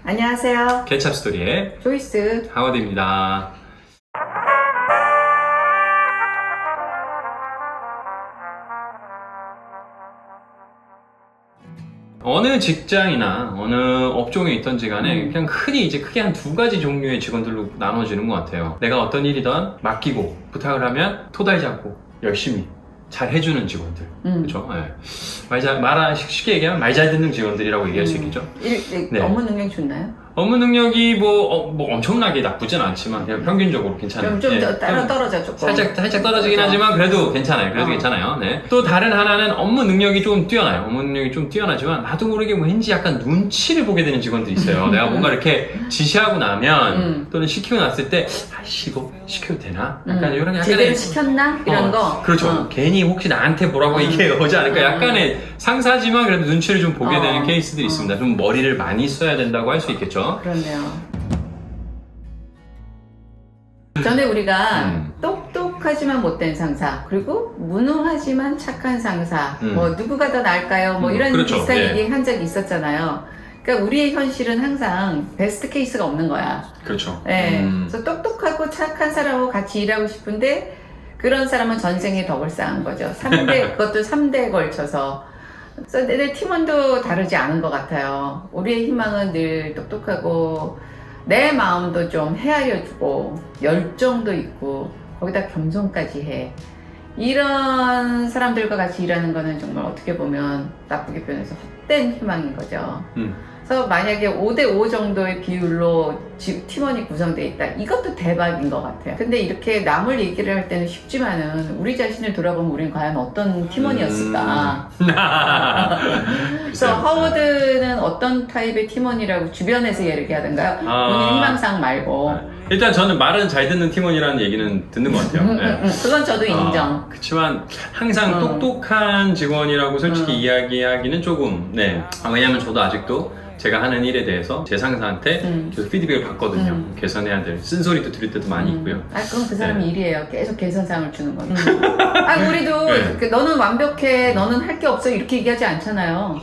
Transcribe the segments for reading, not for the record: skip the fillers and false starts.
안녕하세요. 케찹 스토리의 조이스. 하워드입니다. 어느 직장이나 어느 업종에 있던지 간에 그냥 흔히 이제 크게 한 두 가지 종류의 직원들로 나눠지는 것 같아요. 내가 어떤 일이든 맡기고 부탁을 하면 토달지 않고 열심히 잘 해주는 직원들. 그렇죠? 네. 쉽게 얘기하면 말 잘 듣는 직원들이라고 얘기할 수 있겠죠? 네. 업무 능력 좋나요? 업무 능력이 뭐 엄청나게 나쁘진 않지만 그냥 평균적으로 괜찮아요. 좀 떨어져 조금. 살짝 떨어지긴 하지만 그래도 괜찮아요. 괜찮아요. 네. 또 다른 하나는 업무 능력이 좀 뛰어나요. 업무 능력이 좀 뛰어나지만 나도 모르게 왠지 약간 눈치를 보게 되는 직원들이 있어요. 내가 뭔가 이렇게 지시하고 나면 또는 시키고 났을 때 아이씨 이거 시켜도 되나? 약간 이런 약간의 제대로 시켰나? 이런 거. 그렇죠. 괜히 혹시 나한테 뭐라고 이게 오지 않을까? 약간의 상사지만 그래도 눈치를 좀 보게 되는 케이스들이 있습니다. 좀 머리를 많이 써야 된다고 할 수 있겠죠. 그렇네요. 전에 우리가 똑똑하지만 못된 상사, 그리고 무능하지만 착한 상사, 뭐 누구가 더 나을까요? 뭐 이런 그렇죠. 비슷한 네. 얘기 한 적이 있었잖아요. 그러니까 우리의 현실은 항상 베스트 케이스가 없는 거야. 그렇죠. 네. 그래서 똑똑하고 착한 사람하고 같이 일하고 싶은데 그런 사람은 전생에 더 불쌍한 거죠. 3대, 그것도 3대에 걸쳐서. 그래서 내 팀원도 다르지 않은 것 같아요. 우리의 희망은 늘 똑똑하고 내 마음도 좀 헤아려주고 열정도 있고 거기다 겸손까지 해. 이런 사람들과 같이 일하는 거는 정말 어떻게 보면 나쁘게 표현해서 헛된 희망인 거죠. 그래서 만약에 5대5 정도의 비율로 팀원이 구성되어 있다. 이것도 대박인 것 같아요. 근데 이렇게 남을 얘기를 할 때는 쉽지만은 우리 자신을 돌아보면 우린 과연 어떤 팀원이었을까? 그래서 허워드는 어떤 타입의 팀원이라고 주변에서 얘기하던가요? 본인 희망사항 말고. 일단 저는 말은 잘 듣는 팀원이라는 얘기는 듣는 것 같아요. 네. 그건 저도 인정. 그렇지만 항상 똑똑한 직원이라고 솔직히 이야기하기는 조금 왜냐면 저도 아직도 제가 하는 일에 대해서 제 상사한테 계속 피드백을 받거든요. 개선해야 될 쓴소리도 들을 때도 많이 있고요. 그건 그 사람 일이에요. 계속 개선사항을 주는 건. 우리도 너는 완벽해, 너는 할 게 없어 이렇게 얘기하지 않잖아요.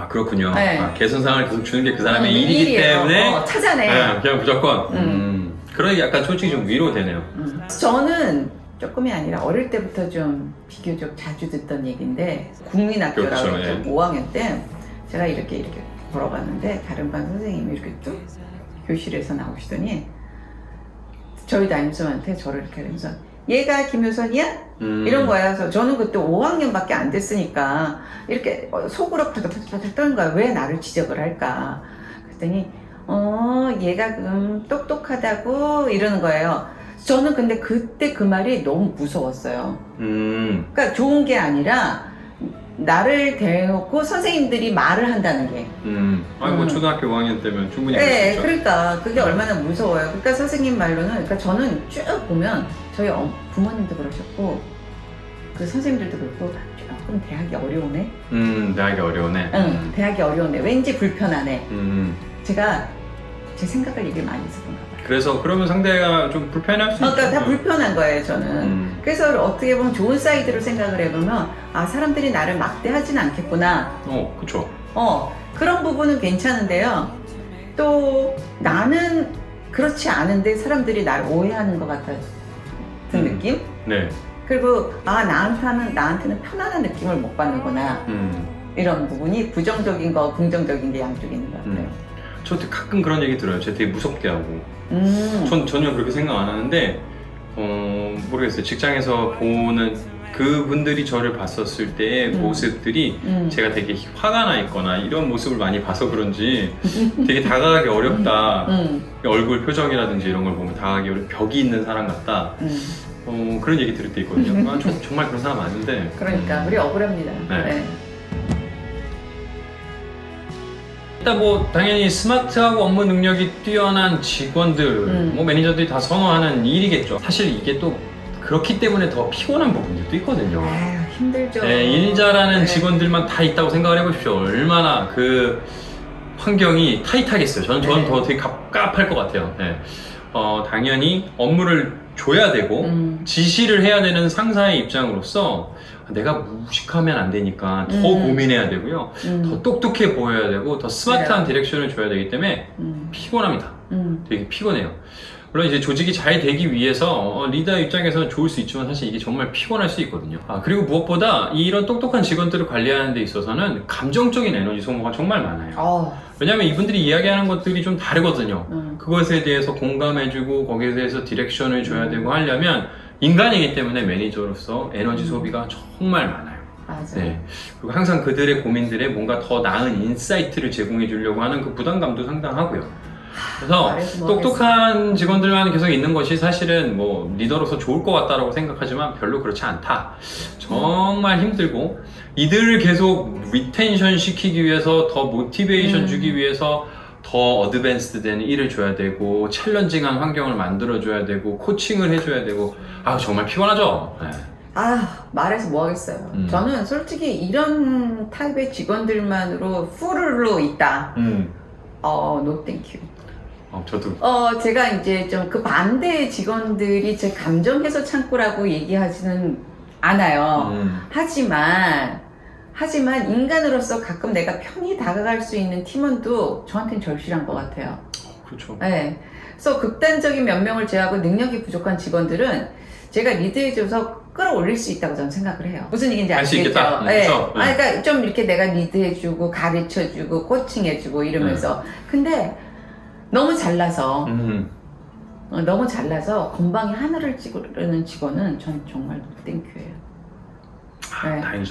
그렇군요. 네. 개선사항을 계속 주는 게 그 사람의 일이기 때문에 찾아내. 그냥 무조건 그러니 약간 솔직히 좀 위로되네요. 저는 조금이 아니라 어릴 때부터 좀 비교적 자주 듣던 얘기인데 국민학교라고 그렇죠, 했죠. 5학년 때 제가 이렇게 걸어봤는데 다른 반 선생님이 이렇게 쭉 교실에서 나오시더니 저희 담임선생님한테 저를 이렇게 하면서 얘가 김효선이야? 이런 거야. 그래서 저는 그때 5학년밖에 안 됐으니까 이렇게 속으로 파닥파닥 떠는 거야. 왜 나를 지적을 할까? 그랬더니 얘가 똑똑하다고 이러는 거예요. 저는 근데 그때 그 말이 너무 무서웠어요. 그러니까 좋은 게 아니라 나를 대놓고 선생님들이 말을 한다는 게. 초등학교 5학년 때면 충분히 네, 그럴 수 있죠. 그러니까 그게 얼마나 무서워요. 그러니까 선생님 말로는, 그러니까 저는 쭉 보면 저희 부모님도 그러셨고 그 선생님들도 그렇고 조금 대학이 어려우네. 대학이 어려우네. 대학이 어려우네. 왠지 불편하네. 제가 제 생각을 얘기를 많이 했었던 것 같아요. 그래서 그러면 상대가 좀 불편할 수 있죠. 그러니까 다 불편한 거예요, 저는. 그래서 어떻게 보면 좋은 사이드로 생각을 해보면 사람들이 나를 막대하진 않겠구나. 그쵸. 그런 부분은 괜찮은데요. 또 나는 그렇지 않은데 사람들이 나를 오해하는 것 같은 느낌? 네. 그리고 나한테는 편안한 느낌을 못 받는구나. 이런 부분이 부정적인 거, 긍정적인 게 양쪽에 있는 것 같아요. 저도 가끔 그런 얘기 들어요. 쟤 되게 무섭게 하고. 전 전혀 그렇게 생각 안 하는데 모르겠어요. 직장에서 보는 그분들이 저를 봤었을 때의 모습들이 제가 되게 화가 나 있거나 이런 모습을 많이 봐서 그런지 되게 다가가기 어렵다. 얼굴 표정이라든지 이런 걸 보면 다가가기 어렵다. 벽이 있는 사람 같다. 그런 얘기 들을 때 있거든요. 정말 그런 사람 아닌데. 그러니까 우리 억울합니다. 네. 일단 당연히 스마트하고 업무 능력이 뛰어난 직원들, 매니저들이 다 선호하는 일이겠죠. 사실 이게 또 그렇기 때문에 더 피곤한 부분들도 있거든요. 힘들죠. 일 잘하는 직원들만 다 있다고 생각을 해보십시오. 얼마나 그 환경이 타이트하겠어요. 저는 더 되게 갑갑할 것 같아요. 당연히 업무를 줘야 되고 지시를 해야 되는 상사의 입장으로서 내가 무식하면 안 되니까 더 고민해야 되고요. 더 똑똑해 보여야 되고 더 스마트한 디렉션을 줘야 되기 때문에 피곤합니다. 되게 피곤해요. 물론 이제 조직이 잘 되기 위해서 리더 입장에서는 좋을 수 있지만 사실 이게 정말 피곤할 수 있거든요. 그리고 무엇보다 이런 똑똑한 직원들을 관리하는 데 있어서는 감정적인 에너지 소모가 정말 많아요. 왜냐하면 이분들이 이야기하는 것들이 좀 다르거든요. 그것에 대해서 공감해주고 거기에 대해서 디렉션을 줘야 되고 하려면 인간이기 때문에 매니저로서 에너지 소비가 정말 많아요. 맞아. 네. 그리고 항상 그들의 고민들에 뭔가 더 나은 인사이트를 제공해 주려고 하는 그 부담감도 상당하고요. 그래서 똑똑한 직원들만 계속 있는 것이 사실은 뭐 리더로서 좋을 것 같다라고 생각하지만 별로 그렇지 않다. 정말 힘들고 이들을 계속 리텐션 시키기 위해서 더 모티베이션 주기 위해서 더 어드밴스드 된 일을 줘야 되고 챌린징한 환경을 만들어 줘야 되고 코칭을 해줘야 되고 정말 피곤하죠. 네. 말해서 뭐 하겠어요. 저는 솔직히 이런 타입의 직원들만으로 full로 있다. No thank you. 저도. 제가 이제 좀 그 반대의 직원들이 제 감정 해소 창구라고 얘기하지는 않아요. 하지만 인간으로서 가끔 내가 편히 다가갈 수 있는 팀원도 저한테는 절실한 것 같아요. 그렇죠. 네. 그래서 극단적인 몇 명을 제외하고 능력이 부족한 직원들은 제가 리드해줘서 끌어올릴 수 있다고 저는 생각을 해요. 무슨 얘기인지 아시겠죠? 네. 그러니까 좀 이렇게 내가 리드해주고 가르쳐주고 코칭해주고 이러면서 근데 너무 잘나서 건방이 하늘을 찌르는 직원은 전 정말 땡큐예요.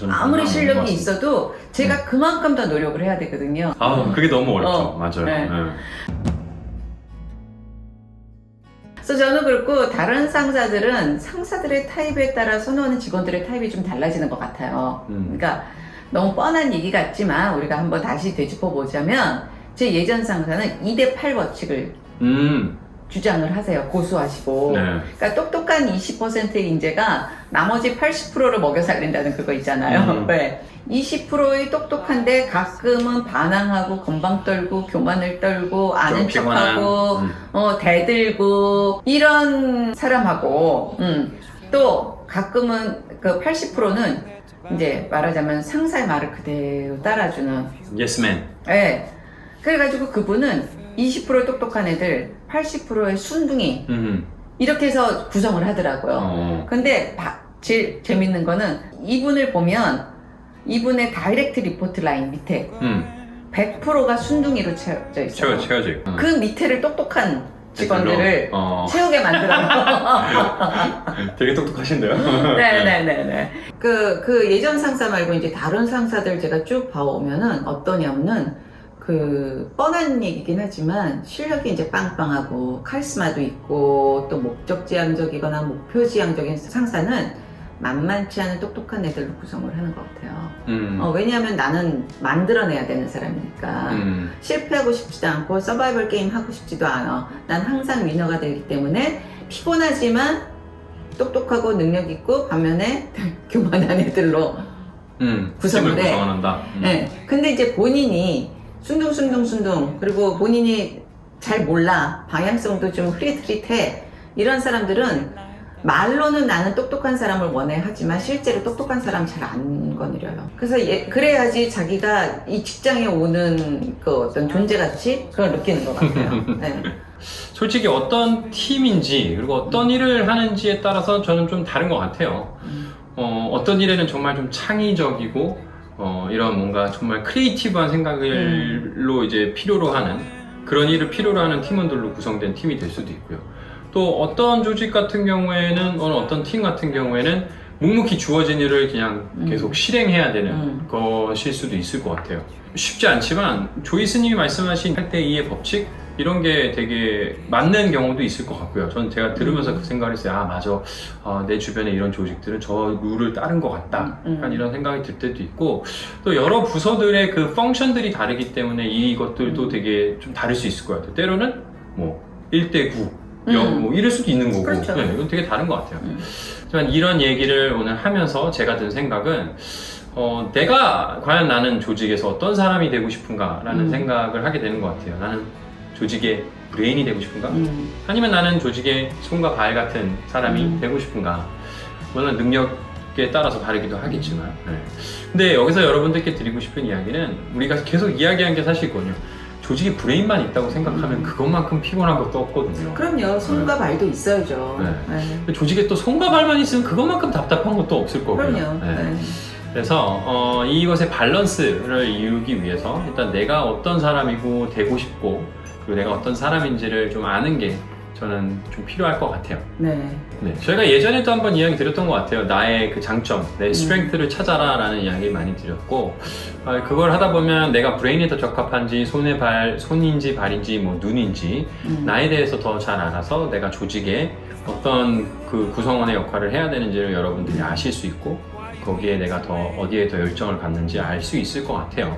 아무리 실력이 있어도 제가 그만큼 더 노력을 해야 되거든요. 그게 너무 어렵죠. 맞아요. 네. 그래서 저는 그렇고 다른 상사들은 상사들의 타입에 따라 선호하는 직원들의 타입이 좀 달라지는 것 같아요. 그러니까 너무 뻔한 얘기 같지만 우리가 한번 다시 되짚어 보자면 제 예전 상사는 2대8 법칙을 주장을 하세요. 고수하시고. 네. 그러니까 똑똑한 20%의 인재가 나머지 80%를 먹여 살린다는 그거 있잖아요. 왜? 20%의 똑똑한데 가끔은 반항하고 건방 떨고 교만을 떨고 아는 척하고 대들고 이런 사람하고 또 가끔은 그 80%는 이제 말하자면 상사의 말을 그대로 따라주는 예스맨. 네. 그래가지고 그분은 20% 똑똑한 애들 80%의 순둥이 이렇게 해서 구성을 하더라고요. 근데 제일 재밌는 거는 이분을 보면 이분의 다이렉트 리포트 라인 밑에 100%가 순둥이로 채워져 있어요. 채워져 있고. 그 밑에를 똑똑한 직원들을 채우게 만들어요. 되게 똑똑하신데요? 네네네네. 그 예전 상사 말고 이제 다른 상사들 제가 쭉 봐오면은 어떠냐면은 그 뻔한 얘기긴 하지만 실력이 이제 빵빵하고 카리스마도 있고 또 목적지향적이거나 목표지향적인 상사는 만만치 않은 똑똑한 애들로 구성을 하는 것 같아요. 왜냐하면 나는 만들어내야 되는 사람이니까 실패하고 싶지도 않고 서바이벌 게임 하고 싶지도 않아. 난 항상 위너가 되기 때문에 피곤하지만 똑똑하고 능력 있고 반면에 교만한 애들로 구성을 해. 네. 근데 이제 본인이 순둥 그리고 본인이 잘 몰라 방향성도 좀 흐릿흐릿해 이런 사람들은 말로는 나는 똑똑한 사람을 원해 하지만 실제로 똑똑한 사람 잘 안 거느려요. 그래서 그래야지 자기가 이 직장에 오는 그 어떤 존재가치 그걸 느끼는 것 같아요. 네. 솔직히 어떤 팀인지 그리고 어떤 일을 하는지에 따라서 저는 좀 다른 것 같아요. 어떤 일에는 정말 좀 창의적이고 이런 뭔가 정말 크리에이티브한 생각을로 이제 필요로 하는 그런 일을 필요로 하는 팀원들로 구성된 팀이 될 수도 있고요. 또 어떤 조직 같은 경우에는 어떤 팀 같은 경우에는 묵묵히 주어진 일을 그냥 계속 실행해야 되는 것일 수도 있을 것 같아요. 쉽지 않지만 조이스님이 말씀하신 8대2의 법칙 이런 게 되게 맞는 경우도 있을 것 같고요. 저는 제가 들으면서 그 생각을 했어요. 맞아. 내 주변에 이런 조직들은 저 룰을 따른 것 같다. 약간 이런 생각이 들 때도 있고 또 여러 부서들의 그 펑션들이 다르기 때문에 이것들도 되게 좀 다를 수 있을 것 같아요. 때로는 뭐 1대9 뭐 이럴 수도 있는 거고 그렇죠. 네, 이건 되게 다른 것 같아요. 하지만 이런 얘기를 오늘 하면서 제가 든 생각은 내가 과연 나는 조직에서 어떤 사람이 되고 싶은가 라는 생각을 하게 되는 것 같아요. 나는 조직의 브레인이 되고 싶은가? 아니면 나는 조직의 손과 발 같은 사람이 되고 싶은가? 물론 능력에 따라서 다르기도 하겠지만. 네. 근데 여기서 여러분들께 드리고 싶은 이야기는 우리가 계속 이야기한 게 사실 있거든요. 조직에 브레인만 있다고 생각하면 그것만큼 피곤한 것도 없거든요. 그럼요. 손과 발도 있어야죠. 네. 조직에 또 손과 발만 있으면 그것만큼 답답한 것도 없을 거고요. 그럼요. 네. 그래서 이것의 밸런스를 이루기 위해서 일단 내가 어떤 사람이고 되고 싶고 그리고 내가 어떤 사람인지를 좀 아는 게 저는 좀 필요할 것 같아요. 네. 네, 저희가 예전에도 한번 이야기 드렸던 것 같아요. 나의 그 장점, 내 스트렝스를 찾아라 라는 이야기 많이 드렸고 그걸 하다 보면 내가 브레인에 더 적합한지 손인지 발인지 뭐 눈인지 나에 대해서 더 잘 알아서 내가 조직에 어떤 그 구성원의 역할을 해야 되는지를 여러분들이 아실 수 있고 거기에 내가 더 어디에 더 열정을 갖는지 알 수 있을 것 같아요.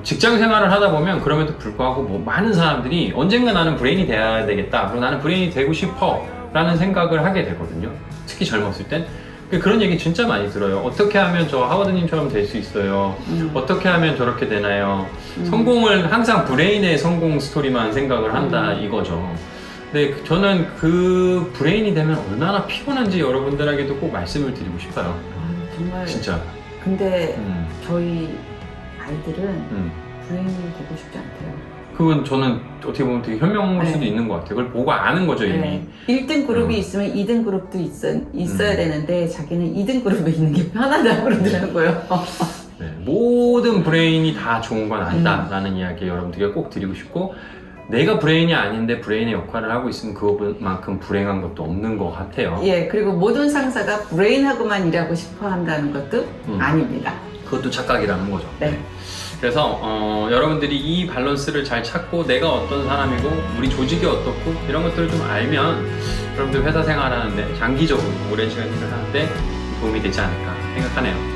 직장 생활을 하다 보면 그럼에도 불구하고 뭐 많은 사람들이 언젠가 나는 브레인이 돼야 되겠다 그리고 나는 브레인이 되고 싶어 라는 생각을 하게 되거든요. 특히 젊었을 땐 그런 얘기 진짜 많이 들어요. 어떻게 하면 저 하워드님처럼 될 수 있어요? 어떻게 하면 저렇게 되나요? 성공을 항상 브레인의 성공 스토리만 생각을 한다 이거죠. 근데 저는 그 브레인이 되면 얼마나 피곤한지 여러분들에게도 꼭 말씀을 드리고 싶어요. 정말 진짜. 근데 저희 아이들은 브레인이 되고 싶지 않대요. 그건 저는 어떻게 보면 되게 현명할 수도 네. 있는 것 같아요. 그걸 보고 아는 거죠 이미. 네. 1등 그룹이 있으면 2등 그룹도 있어야 되는데 자기는 2등 그룹에 있는 게 편하다고 그러더라고요. 네, 모든 브레인이 다 좋은 건 아니다 라는 이야기 여러분들께 꼭 드리고 싶고 내가 브레인이 아닌데 브레인의 역할을 하고 있으면 그것만큼 불행한 것도 없는 것 같아요. 예, 그리고 모든 상사가 브레인하고만 일하고 싶어 한다는 것도 아닙니다. 그것도 착각이라는 거죠. 네. 그래서 여러분들이 이 밸런스를 잘 찾고 내가 어떤 사람이고 우리 조직이 어떻고 이런 것들을 좀 알면 여러분들 회사 생활하는데 장기적으로 오랜 시간 일을 하는데 도움이 되지 않을까 생각하네요.